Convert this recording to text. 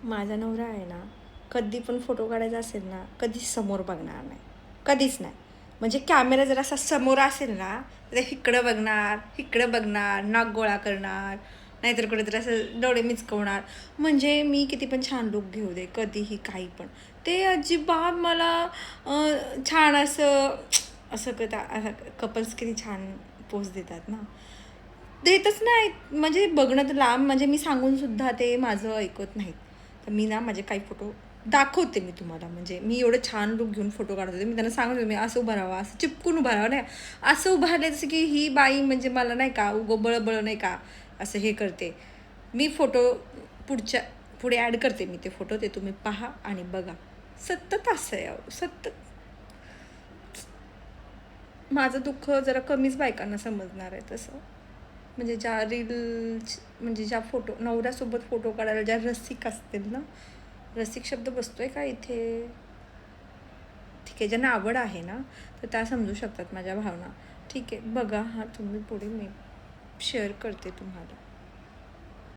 माझा नवरा आहे ना, कधी पण फोटो काढायचा असेल ना, कधीच समोर बघणार नाही. कधीच नाही. म्हणजे कॅमेरा जर असा समोर असेल ना, तर इकडं बघणार, इकडं बघणार, नाक गोळा करणार, नाहीतर कुठेतरी असं डोळे मिचकवणार. म्हणजे मी किती पण छान लूक घेऊ दे, कधीही काही पण. ते अजिबात मला छान असं असं कपल्स किती छान पोज देतात ना. देतच नाहीत. म्हणजे बघणं तर लांब, म्हणजे मी सांगून सुद्धा ते माझं ऐकत नाहीत. तर मी ना माझे काही फोटो दाखवते मी तुम्हाला. म्हणजे मी एवढं छान लूक घेऊन फोटो काढत होते. मी त्यांना सांगत होते, मी असं उभं राहावं, असं चिपकून उभं राहावं, नाही असं उभं राहिले जसं की ही बाई म्हणजे मला नाही का बळ नाही का असं हे करते. मी फोटो पुढे ॲड करते मी ते फोटो. ते तुम्ही पहा आणि बघा. सतत असं आहे अहो, सतत. माझं दुःख जरा कमीच बायकांना समजणार आहे तसं. म्हणजे ज्या म्हणजे ज्या नवऱ्यासोबत फोटो काढायला ज्या रसिक असतील ना, रसिक शब्द बसतोय का इथे? ठीक आहे, ज्यांना आवड आहे ना, तर त्या समजू शकतात माझ्या भावना. ठीक आहे, बघा. हां, तुम्ही पुढे मी शेअर करते तुम्हाला.